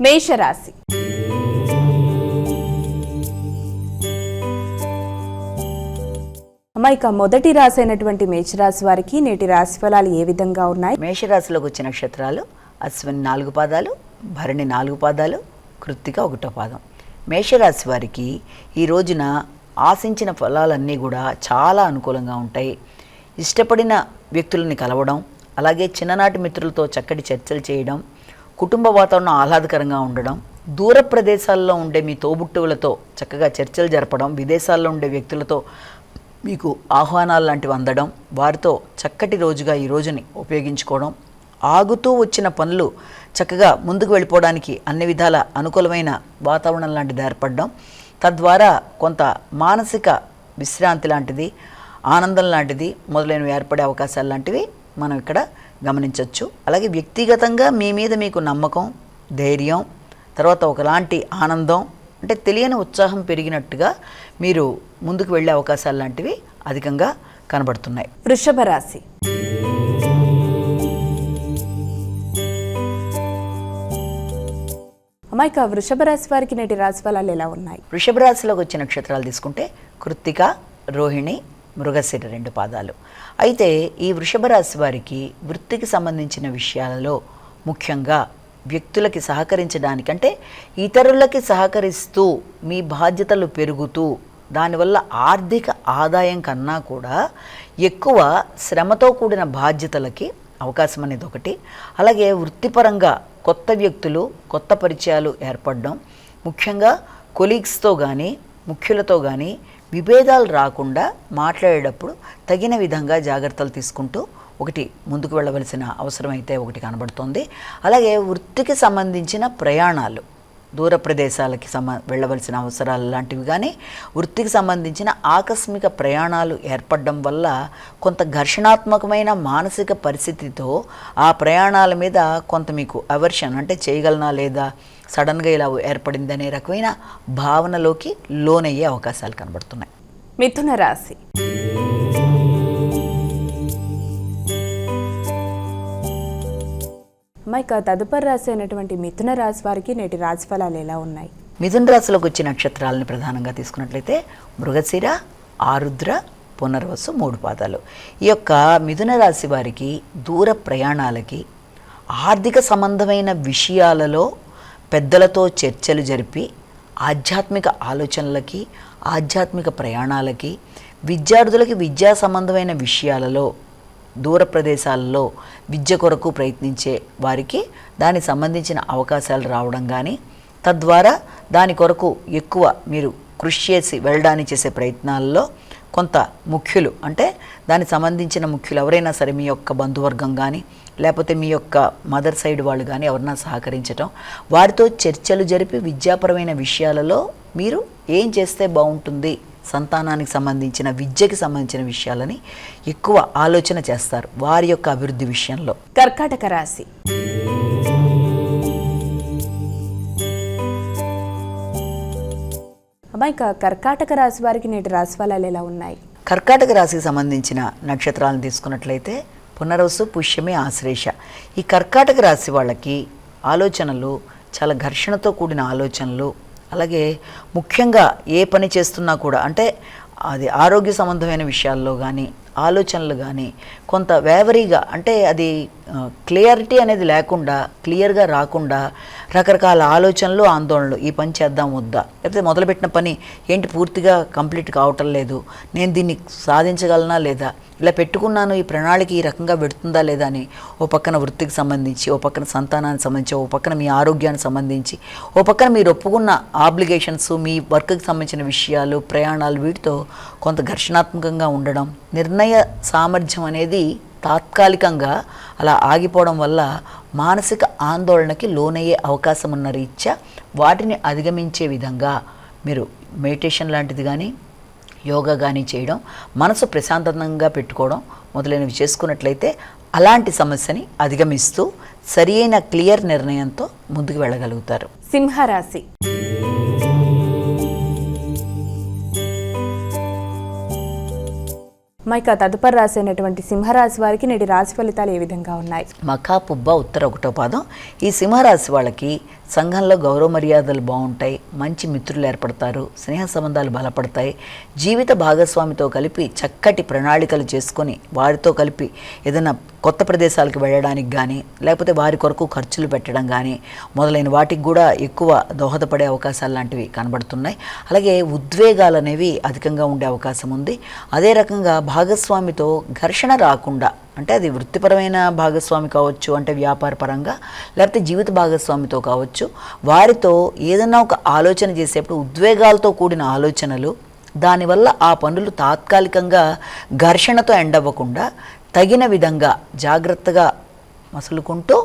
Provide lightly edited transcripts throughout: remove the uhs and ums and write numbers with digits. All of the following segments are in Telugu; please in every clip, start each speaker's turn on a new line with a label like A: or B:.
A: మేషరాశి. అమ్మాయిక మొదటి రాశి అయినటువంటి మేషరాశి వారికి నేటి రాశి ఫలాలు ఏ విధంగా ఉన్నాయి?
B: మేషరాశిలోకి వచ్చిన నక్షత్రాలు అశ్విని 4 పాదాలు, భరణి 4 పాదాలు, కృత్తిక 1వ పాదం. మేషరాశి వారికి ఈ రోజున ఆశించిన ఫలాలన్నీ కూడా చాలా అనుకూలంగా ఉంటాయి. ఇష్టపడిన వ్యక్తులని కలవడం, అలాగే చిన్ననాటి మిత్రులతో చక్కటి చర్చలు చేయడం, కుటుంబ వాతావరణం ఆహ్లాదకరంగా ఉండడం, దూర ప్రదేశాల్లో ఉండే మీ తోబుట్టువులతో చక్కగా చర్చలు జరపడం, విదేశాల్లో ఉండే వ్యక్తులతో మీకు ఆహ్వానాలు లాంటివి అందడం, వారితో చక్కటి రోజుగా ఈ రోజుని ఉపయోగించుకోవడం, ఆగుతూ వచ్చిన పనులు చక్కగా ముందుకు వెళ్ళిపోవడానికి అన్ని విధాల అనుకూలమైన వాతావరణం లాంటిది ఏర్పడడం, తద్వారా కొంత మానసిక విశ్రాంతి లాంటిది, ఆనందం లాంటిది మొదలైనవి ఏర్పడే అవకాశాలు లాంటివి మనం ఇక్కడ గమనించవచ్చు. అలాగే వ్యక్తిగతంగా మీ మీద మీకు నమ్మకం, ధైర్యం, తర్వాత ఒకలాంటి ఆనందం, అంటే తెలియని ఉత్సాహం పెరిగినట్టుగా మీరు ముందుకు వెళ్ళే అవకాశాలు లాంటివి అధికంగా కనబడుతున్నాయి.
A: వృషభ రాశి. అమ్మాయిక వృషభ రాశి వారికి నేటి రాశి ఫలాలు ఎలా ఉన్నాయి?
B: వృషభ రాశిలోకి వచ్చే నక్షత్రాలు తీసుకుంటే కృత్తిక, రోహిణి, మృగశిర 2 పాదాలు. అయితే ఈ వృషభ రాశి వారికి వృత్తికి సంబంధించిన విషయాలలో ముఖ్యంగా వ్యక్తులకి సహకరించడానికి, అంటే ఇతరులకి సహకరిస్తూ మీ బాధ్యతలు పెరుగుతూ దానివల్ల ఆర్థిక ఆదాయం కన్నా కూడా ఎక్కువ శ్రమతో కూడిన బాధ్యతలకి అవకాశం అనేది ఒకటి. అలాగే వృత్తిపరంగా కొత్త వ్యక్తులు, కొత్త పరిచయాలు ఏర్పడడం, ముఖ్యంగా కొలీగ్స్తో కానీ ముఖ్యులతో కానీ విభేదాలు రాకుండా మాట్లాడేటప్పుడు తగిన విధంగా జాగ్రత్తలు తీసుకుంటూ ఒకటి ముందుకు వెళ్ళవలసిన అవసరం అయితే ఒకటి కనబడుతోంది. అలాగే వృత్తికి సంబంధించిన ప్రయాణాలు, దూర ప్రదేశాలకి వెళ్ళవలసిన అవసరాలు లాంటివి కానీ, వృత్తికి సంబంధించిన ఆకస్మిక ప్రయాణాలు ఏర్పడడం వల్ల కొంత ఘర్షణాత్మకమైన మానసిక పరిస్థితితో ఆ ప్రయాణాల మీద కొంత మీకు అవర్షన్, అంటే చేయగలనా లేదా, సడన్గా ఇలా ఏర్పడింది అనే రకమైన భావనలోకి లోనయ్యే అవకాశాలు కనబడుతున్నాయి.
A: మిథున రాశి. అమ్మాయిక తదుపరి రాశి అయినటువంటి మిథున రాశి వారికి నేటి రాశి ఫలాలు ఎలా ఉన్నాయి?
B: మిథున రాశిలోకి వచ్చిన నక్షత్రాలను ప్రధానంగా తీసుకున్నట్లయితే మృగశిర, ఆరుద్ర, పునర్వసు 3 పాదాలు. ఈ యొక్క మిథున రాశి వారికి దూర ప్రయాణాలకి, ఆర్థిక సంబంధమైన విషయాలలో పెద్దలతో చర్చలు జరిపి ఆధ్యాత్మిక ఆలోచనలకి, ఆధ్యాత్మిక ప్రయాణాలకి, విద్యార్థులకి విద్యా సంబంధమైన విషయాలలో, దూర ప్రదేశాలలో విద్య కొరకు ప్రయత్నించే వారికి దానికి సంబంధించిన అవకాశాలు రావడం కానీ, తద్వారా దాని కొరకు ఎక్కువ మీరు కృషి చేసి వెళ్ళడానికి చేసే ప్రయత్నాల్లో కొంత ముఖ్యులు, అంటే దానికి సంబంధించిన ముఖ్యులు ఎవరైనా సరే, మీ యొక్క బంధువర్గం కానీ లేకపోతే మీ యొక్క మదర్ సైడ్ వాళ్ళు కానీ ఎవరైనా సహకరించటం, వారితో చర్చలు జరిపి విద్యాపరమైన విషయాలలో మీరు ఏం చేస్తే బాగుంటుంది, సంతానానికి సంబంధించిన విద్యకి సంబంధించిన విషయాలని ఎక్కువ ఆలోచన చేస్తారు వారి యొక్క అభివృద్ధి విషయంలో.
A: కర్కాటక రాశి. అమ్మాయిక కర్కాటక రాశి వారికి నేటి రాశి ఫలాలు ఎలా ఉన్నాయి?
B: కర్కాటక రాశికి సంబంధించిన నక్షత్రాలను తీసుకున్నట్లయితే పునర్వసు, పుష్యమి, ఆశ్లేష. ఈ కర్కాటక రాశి వాళ్ళకి ఆలోచనలు చాలా ఘర్షణతో కూడిన ఆలోచనలు, అలాగే ముఖ్యంగా ఏ పని చేస్తున్నా కూడా, అంటే అది ఆరోగ్య సంబంధమైన విషయాల్లో కానీ ఆలోచనలు కానీ కొంత వేవరీగా, అంటే అది క్లియారిటీ అనేది లేకుండా, క్లియర్గా రాకుండా రకరకాల ఆలోచనలు, ఆందోళనలు, ఈ పని చేద్దాం వద్దా, లేకపోతే మొదలుపెట్టిన పని ఏంటి పూర్తిగా కంప్లీట్ కావటం లేదు, నేను దీన్ని సాధించగలనా లేదా, ఇలా పెట్టుకున్నాను ఈ ప్రణాళిక ఈ రకంగా పెడుతుందా లేదా అని ఓ పక్కన వృత్తికి సంబంధించి, ఓ పక్కన సంతానానికి సంబంధించి, ఓ పక్కన మీ ఆరోగ్యానికి సంబంధించి, ఓ పక్కన మీరు ఒప్పుకున్న ఆబ్లిగేషన్స్, మీ వర్క్కి సంబంధించిన విషయాలు, ప్రయాణాలు, వీటితో కొంత ఘర్షణాత్మకంగా ఉండడం, నిర్ణయ సామర్థ్యం అనేది తాత్కాలికంగా అలా ఆగిపోవడం వల్ల మానసిక ఆందోళనకి లోనయ్యే అవకాశం ఉన్న రీత్యా వాటిని అధిగమించే విధంగా మీరు మెడిటేషన్ లాంటిది కానీ యోగా కానీ చేయడం, మనసు ప్రశాంతంగా పెట్టుకోవడం మొదలైనవి చేసుకున్నట్లయితే అలాంటి సమస్యని అధిగమిస్తూ సరి అయిన క్లియర్ నిర్ణయంతో ముందుకు వెళ్ళగలుగుతారు.
A: సింహరాశి. మైక తదుపరి రాశి అయినటువంటి సింహరాశి వారికి నేటి రాశి ఫలితాలు ఏ విధంగా ఉన్నాయి?
B: మఖా, పుబ్బ, ఉత్తర 1వ పాదం. ఈ సింహరాశి వాళ్ళకి సంఘంలో గౌరవ మర్యాదలు బాగుంటాయి, మంచి మిత్రులు ఏర్పడతారు, స్నేహ సంబంధాలు బలపడతాయి. జీవిత భాగస్వామితో కలిపి చక్కటి ప్రణాళికలు చేసుకొని వారితో కలిపి ఏదైనా కొత్త ప్రదేశాలకు వెళ్ళడానికి కానీ, లేకపోతే వారి కొరకు ఖర్చులు పెట్టడం కానీ మొదలైన వాటికి కూడా ఎక్కువ దోహదపడే అవకాశాలు లాంటివి కనబడుతున్నాయి. అలాగే ఉద్వేగాలు అనేవి అధికంగా ఉండే అవకాశం ఉంది. అదే రకంగా భాగస్వామితో ఘర్షణ రాకుండా, అంటే అది వృత్తిపరమైన భాగస్వామి కావచ్చు, అంటే వ్యాపార పరంగా, లేకపోతే జీవిత భాగస్వామితో కావచ్చు, వారితో ఏదైనా ఒక ఆలోచన చేసేప్పుడు ఉద్వేగాలతో కూడిన ఆలోచనలు, దానివల్ల ఆ పనులు తాత్కాలికంగా ఘర్షణతో ఎండవ్వకుండా తగిన విధంగా జాగ్రత్తగా మసులుకుంటూ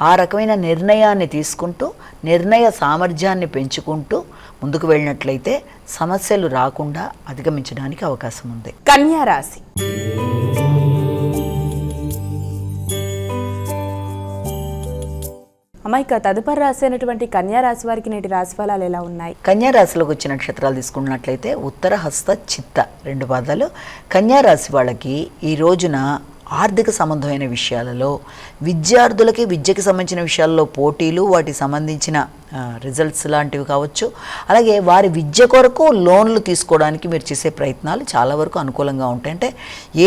B: ఆ రకమైన నిర్ణయాన్ని తీసుకుంటూ నిర్ణయ సామర్థ్యాన్ని పెంచుకుంటూ ముందుకు వెళ్ళినట్లయితే సమస్యలు రాకుండా అధిగమించడానికి అవకాశం ఉంది.
A: కన్యా రాశి. అమ్మాయిక తదుపరి రాశి అయినటువంటి కన్యా రాశి వారికి నేటి రాశి ఫలాలు ఎలా ఉన్నాయి?
B: కన్యా రాశిలోకి వచ్చిన నక్షత్రాలు తీసుకున్నట్లయితే ఉత్తర, హస్త, చిత్త 2 పాదాలు. కన్యా రాశి వాళ్ళకి ఈ రోజున ఆర్థిక సంబంధమైన విషయాలలో, విద్యార్థులకి విద్యకి సంబంధించిన విషయాల్లో పోటీలు, వాటికి సంబంధించిన రిజల్ట్స్ లాంటివి కావచ్చు, అలాగే వారి విద్య కొరకు లోన్లు తీసుకోవడానికి మీరు చేసే ప్రయత్నాలు చాలా వరకు అనుకూలంగా ఉంటాయి. అంటే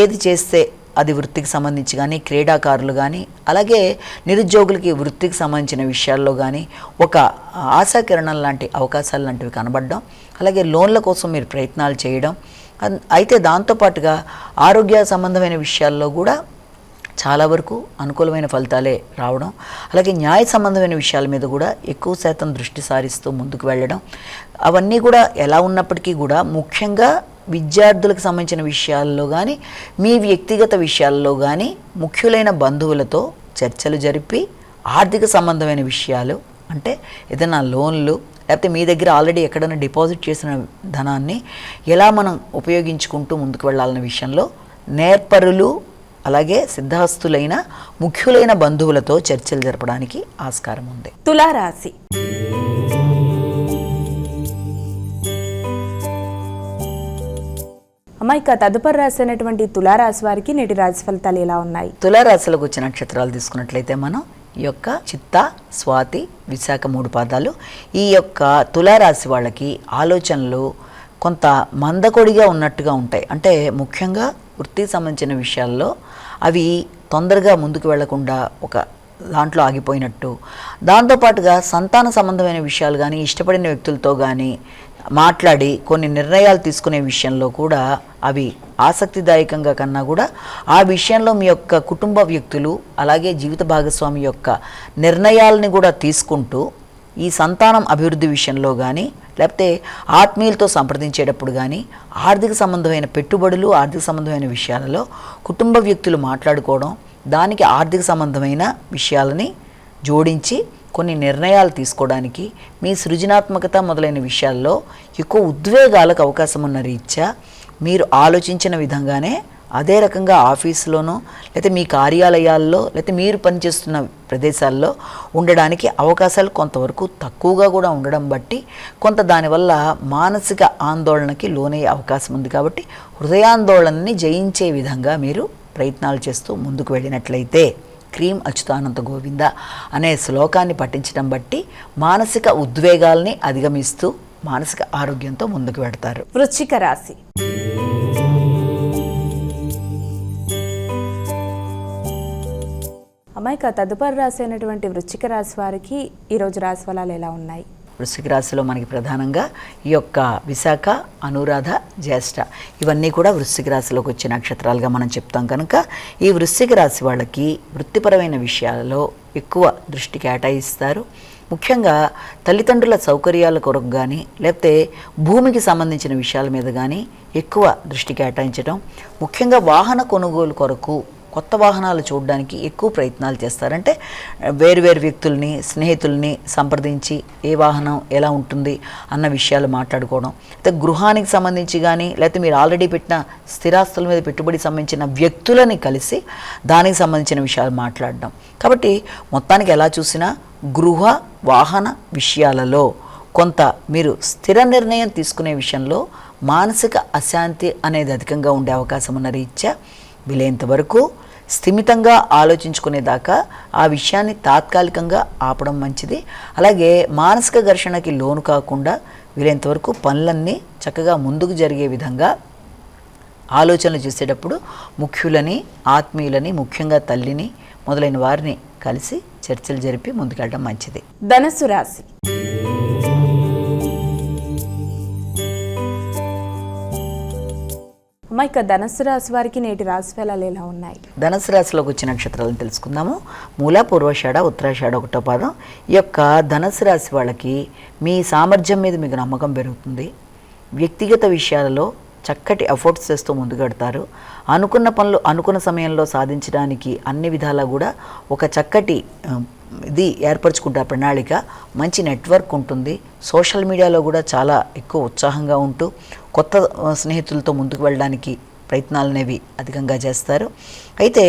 B: ఏది చేస్తే అది వృత్తికి సంబంధించి కానీ, క్రీడాకారులు కానీ, అలాగే నిరుద్యోగులకి వృత్తికి సంబంధించిన విషయాల్లో కానీ ఒక ఆశాకిరణం లాంటి అవకాశాలు లాంటివి కనబడడం, అలాగే లోన్ల కోసం మీరు ప్రయత్నాలు చేయడం. అయితే దాంతోపాటుగా ఆరోగ్య సంబంధమైన విషయాల్లో కూడా చాలా వరకు అనుకూలమైన ఫలితాలే రావడం, అలాగే న్యాయ సంబంధమైన విషయాల మీద కూడా ఎక్కువ శాతం దృష్టి సారిస్తూ ముందుకు వెళ్ళడం, అవన్నీ కూడా ఎలా ఉన్నప్పటికీ కూడా ముఖ్యంగా విద్యార్థులకు సంబంధించిన విషయాల్లో కానీ, మీ వ్యక్తిగత విషయాల్లో కానీ ముఖ్యులైన బంధువులతో చర్చలు జరిపి ఆర్థిక సంబంధమైన విషయాలు, అంటే ఏదైనా లోన్లు, లేకపోతే మీ దగ్గర ఆల్రెడీ ఎక్కడైనా డిపాజిట్ చేసిన ధనాన్ని ఎలా మనం ఉపయోగించుకుంటూ ముందుకు వెళ్ళాలనే విషయంలో నేర్పరులు, అలాగే సిద్ధహస్తులైన ముఖ్యులైన బంధువులతో చర్చలు జరపడానికి ఆస్కారం ఉంది.
A: తులారాశి. అమ్మాయిక తదుపరి రాశి అయినటువంటి తులారాశి వారికి నేటి రాశి ఫలితాలు ఎలా ఉన్నాయి?
B: తులారాశిలోకి వచ్చిన నక్షత్రాలు తీసుకున్నట్లయితే మనం ఈ యొక్క చిత్త, స్వాతి, విశాఖ 3 పాదాలు. ఈ యొక్క తులారాశి వాళ్ళకి ఆలోచనలు కొంత మందకొడిగా ఉన్నట్టుగా ఉంటాయి. అంటే ముఖ్యంగా వృత్తికి సంబంధించిన విషయాల్లో అవి తొందరగా ముందుకు వెళ్లకుండా ఒక దాంట్లో ఆగిపోయినట్టు, దాంతోపాటుగా సంతాన సంబంధమైన విషయాలు కానీ, ఇష్టపడిన వ్యక్తులతో కానీ మాట్లాడి కొన్ని నిర్ణయాలు తీసుకునే విషయంలో కూడా అవి ఆసక్తిదాయకంగా కన్నా కూడా ఆ విషయంలో మీ యొక్క కుటుంబ వ్యక్తులు, అలాగే జీవిత భాగస్వామి యొక్క నిర్ణయాలని కూడా తీసుకుంటూ ఈ సంతానం అభివృద్ధి విషయంలో కానీ, లేకపోతే ఆత్మీయులతో సంప్రదించేటప్పుడు కానీ, ఆర్థిక సంబంధమైన పెట్టుబడులు, ఆర్థిక సంబంధమైన విషయాలలో కుటుంబ వ్యక్తులు మాట్లాడుకోవడం, దానికి ఆర్థిక సంబంధమైన విషయాలని జోడించి కొన్ని నిర్ణయాలు తీసుకోవడానికి, మీ సృజనాత్మకత మొదలైన విషయాల్లో ఎక్కువ ఉద్వేగాలకు అవకాశం ఉన్న రీత్యా మీరు ఆలోచించిన విధంగానే అదే రకంగా ఆఫీసులోనో, లేకపోతే మీ కార్యాలయాల్లో, లేకపోతే మీరు పనిచేస్తున్న ప్రదేశాల్లో ఉండడానికి అవకాశాలు కొంతవరకు తక్కువగా కూడా ఉండడం బట్టి కొంత దానివల్ల మానసిక ఆందోళనకి లోనయ్యే అవకాశం ఉంది. కాబట్టి హృదయాందోళనని జయించే విధంగా మీరు ప్రయత్నాలు చేస్తూ ముందుకు వెళ్ళినట్లయితే క్రీం అచ్యుతానంత గోవింద అనే శ్లోకాన్ని పఠించడం బట్టి మానసిక ఉద్వేగాల్ని అధిగమిస్తూ మానసిక ఆరోగ్యంతో ముందుకు వెడతారు.
A: వృశ్చిక రాశి. అమ్మాయిక తదుపరి రాశి అయినటువంటి వృశ్చిక రాశి వారికి ఈరోజు రాశి ఫలాలు ఎలా ఉన్నాయి?
B: వృశ్చిక రాశిలో మనకి ప్రధానంగా ఈ యొక్క విశాఖ, అనురాధ, జ్యేష్ఠ ఇవన్నీ కూడా వృశ్చిక రాశిలోకి వచ్చే నక్షత్రాలుగా మనం చెప్తాం. కనుక ఈ వృశ్చిక రాశి వాళ్ళకి వృత్తిపరమైన విషయాలలో ఎక్కువ దృష్టి కేటాయిస్తారు. ముఖ్యంగా తల్లిదండ్రుల సౌకర్యాల కొరకు కానీ, లేకపోతే భూమికి సంబంధించిన విషయాల మీద కానీ ఎక్కువ దృష్టి కేటాయించడం, ముఖ్యంగా వాహన కొనుగోలు కొరకు కొత్త వాహనాలు చూడడానికి ఎక్కువ ప్రయత్నాలు చేస్తారంటే వేరు వ్యక్తుల్ని, స్నేహితుల్ని సంప్రదించి ఏ వాహనం ఎలా ఉంటుంది అన్న విషయాలు మాట్లాడుకోవడం, అయితే గృహానికి సంబంధించి కానీ, లేకపోతే మీరు ఆల్రెడీ పెట్టిన స్థిరాస్తుల మీద పెట్టుబడి సంబంధించిన వ్యక్తులని కలిసి దానికి సంబంధించిన విషయాలు మాట్లాడడం. కాబట్టి మొత్తానికి ఎలా చూసినా గృహ వాహన విషయాలలో కొంత మీరు స్థిర నిర్ణయం తీసుకునే విషయంలో మానసిక అశాంతి అనేది అధికంగా ఉండే అవకాశం ఉన్న రీత్యా వీలైనంత వరకు స్థిమితంగా ఆలోచించుకునేదాకా ఆ విషయాన్ని తాత్కాలికంగా ఆపడం మంచిది. అలాగే మానసిక ఘర్షణకి లోను కాకుండా వీలైనంతవరకు పనులన్నీ చక్కగా ముందుకు జరిగే విధంగా ఆలోచనలు చేసేటప్పుడు ముఖ్యులని, ఆత్మీయులని, ముఖ్యంగా తల్లిని మొదలైన వారిని కలిసి చర్చలు జరిపి ముందుకెళ్ళడం మంచిది.
A: ధనస్సు రాశి. అమ్మ, ఇక ధనస్సు రాశి వారికి నేటి రాశి ఫలాలు ఎలా ఉన్నాయి?
B: ధనుసు రాశిలోకి వచ్చే నక్షత్రాలను తెలుసుకుందాము. మూల, పూర్వాషాఢ, ఉత్తరాషాఢ 1వ పాదం. ఈ యొక్క ధనుసు రాశి వాళ్ళకి మీ సామర్థ్యం మీద మీకు నమ్మకం పెరుగుతుంది. వ్యక్తిగత విషయాలలో చక్కటి ఎఫర్ట్స్ చేస్తూ ముందుకెడతారు. అనుకున్న పనులు అనుకున్న సమయంలో సాధించడానికి అన్ని విధాలా కూడా ఒక చక్కటి ఇది ఏర్పరచుకుంటారు ప్రణాళిక. మంచి నెట్వర్క్ ఉంటుంది. సోషల్ మీడియాలో కూడా చాలా ఎక్కువ ఉత్సాహంగా ఉంటూ కొత్త స్నేహితులతో ముందుకు వెళ్ళడానికి ప్రయత్నాలు అనేవి అధికంగా చేస్తారు. అయితే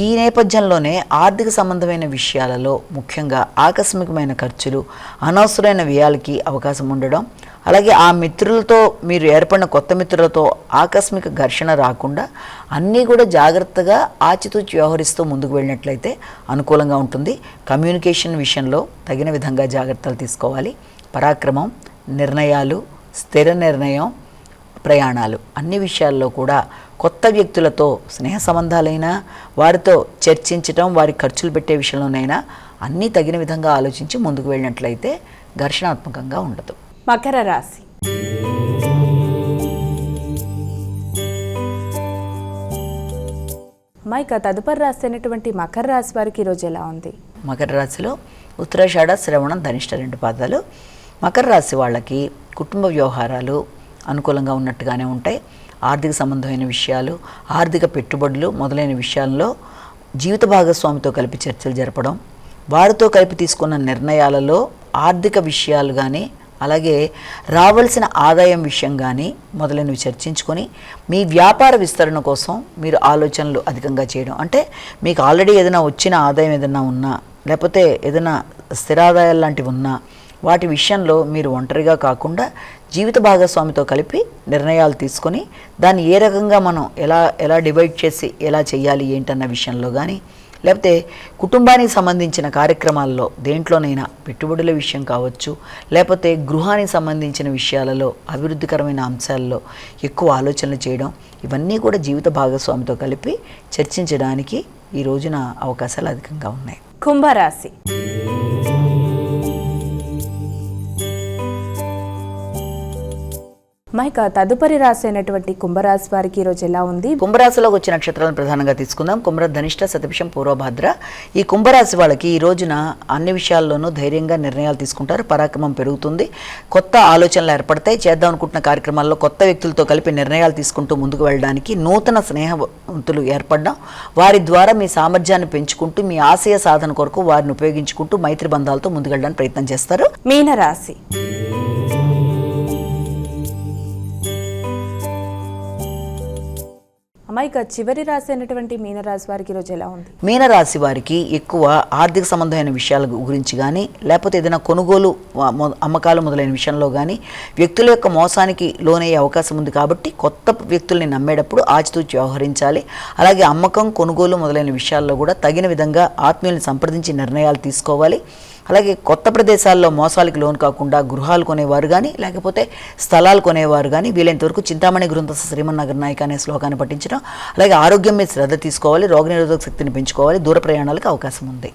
B: ఈ నేపథ్యంలోనే ఆర్థిక సంబంధమైన విషయాలలో ముఖ్యంగా ఆకస్మికమైన ఖర్చులు, అనవసరమైన వ్యయాలకి అవకాశం ఉండడం, అలాగే ఆ మిత్రులతో మీరు ఏర్పడిన కొత్త మిత్రులతో ఆకస్మిక ఘర్షణ రాకుండా అన్నీ కూడా జాగ్రత్తగా ఆచితూచి వ్యవహరిస్తూ ముందుకు వెళ్ళినట్లయితే అనుకూలంగా ఉంటుంది. కమ్యూనికేషన్ విషయంలో తగిన విధంగా జాగ్రత్తలు తీసుకోవాలి. పరాక్రమం, నిర్ణయాలు, స్థిర నిర్ణయం, ప్రయాణాలు అన్ని విషయాల్లో కూడా కొత్త వ్యక్తులతో స్నేహ సంబంధాలైనా వారితో చర్చించటం, వారి ఖర్చులు పెట్టే విషయంలోనైనా అన్నీ తగిన విధంగా ఆలోచించి ముందుకు వెళ్ళినట్లయితే ఘర్షణాత్మకంగా ఉండదు.
A: మకర రాశి. అమ్మ, ఇక తదుపరి రాశి అయినటువంటి మకర రాశి వారికి ఈరోజు ఎలా ఉంది?
B: మకర రాశిలో ఉత్తరాషాఢ, శ్రవణం, ధనిష్ట 2 పాదాలు. మకర రాశి వాళ్ళకి కుటుంబ వ్యవహారాలు అనుకూలంగా ఉన్నట్టుగానే ఉంటాయి. ఆర్థిక సంబంధమైన విషయాలు, ఆర్థిక పెట్టుబడులు మొదలైన విషయాల్లో జీవిత భాగస్వామితో కలిపి చర్చలు జరపడం, వారితో కలిపి తీసుకున్న నిర్ణయాలలో ఆర్థిక విషయాలు కానీ అలాగే రావాల్సిన ఆదాయం విషయం కానీ మొదలైనవి చర్చించుకొని మీ వ్యాపార విస్తరణ కోసం మీరు ఆలోచనలు అధికంగా చేయడం. అంటే మీకు ఆల్రెడీ ఏదైనా వచ్చిన ఆదాయం ఏదైనా ఉన్నా, లేకపోతే ఏదైనా స్థిరాదాయాలు లాంటివి ఉన్నా, వాటి విషయంలో మీరు ఒంటరిగా కాకుండా జీవిత భాగస్వామితో కలిపి నిర్ణయాలు తీసుకొని దాన్ని ఏ రకంగా మనం ఎలా డివైడ్ చేసి ఎలా చేయాలి ఏంటన్న విషయంలో కానీ, లేకపోతే కుటుంబానికి సంబంధించిన కార్యక్రమాల్లో దేంట్లోనైనా పెట్టుబడుల విషయం కావచ్చు, లేకపోతే గృహానికి సంబంధించిన విషయాలలో అభివృద్ధికరమైన అంశాల్లో ఎక్కువ ఆలోచనలు చేయడం, ఇవన్నీ కూడా జీవిత భాగస్వామితో కలిపి చర్చించడానికి ఈ రోజున అవకాశాలు అధికంగా ఉన్నాయి.
A: కుంభరాశి. మైక తదుపరి రాశి అయినటువంటి కుంభరాశి వారికి ఈరోజు ఎలా ఉంది?
B: కుంభరాశిలోకి వచ్చిన నక్షత్రాలను ప్రధానంగా తీసుకుందాం. కుంభ, ధనిష్ట, శతభిషం, పూర్వభాద్ర. ఈ కుంభరాశి వాళ్ళకి ఈ రోజున అన్ని విషయాల్లోనూ ధైర్యంగా నిర్ణయాలు తీసుకుంటారు. పరాక్రమం పెరుగుతుంది. కొత్త ఆలోచనలు ఏర్పడతాయి. చేద్దాం అనుకుంటున్న కార్యక్రమాల్లో కొత్త వ్యక్తులతో కలిపి నిర్ణయాలు తీసుకుంటూ ముందుకు వెళ్ళడానికి నూతన స్నేహవంతులు ఏర్పడడం, వారి ద్వారా మీ సామర్థ్యాన్ని పెంచుకుంటూ మీ ఆశయ సాధన కొరకు వారిని ఉపయోగించుకుంటూ మైత్రి బంధాలతో ముందుకు వెళ్ళడానికి ప్రయత్నం చేస్తారు.
A: మీనరాశి. అమ్మాయిక చివరి రాశి అయినటువంటి మీనరాశి వారికి ఈరోజు ఎలా ఉంది?
B: మీనరాశి వారికి ఎక్కువ ఆర్థిక సంబంధమైన విషయాల గురించి కానీ, లేకపోతే ఏదైనా కొనుగోలు అమ్మకాలు మొదలైన విషయంలో కానీ వ్యక్తుల యొక్క మోసానికి లోనయ్యే అవకాశం ఉంది. కాబట్టి కొత్త వ్యక్తుల్ని నమ్మేటప్పుడు ఆచితూచి వ్యవహరించాలి. అలాగే అమ్మకం, కొనుగోలు మొదలైన విషయాల్లో కూడా తగిన విధంగా ఆత్మీయుల్ని సంప్రదించి నిర్ణయాలు తీసుకోవాలి. అలాగే కొత్త ప్రదేశాల్లో మోసాలకు లోను కాకుండా గృహాలు కొనేవారు కానీ, లేకపోతే స్థలాలు కొనేవారు కానీ వీలైనంతవరకు చింతామణి గృంథస్థ శ్రీమన్నారాయణ నాయక అనే శ్లోకాన్ని పఠించడం, అలాగే ఆరోగ్యం మీద శ్రద్ధ తీసుకోవాలి. రోగనిరోధక శక్తిని పెంచుకోవాలి. దూర ప్రయాణాలకు అవకాశం ఉంది.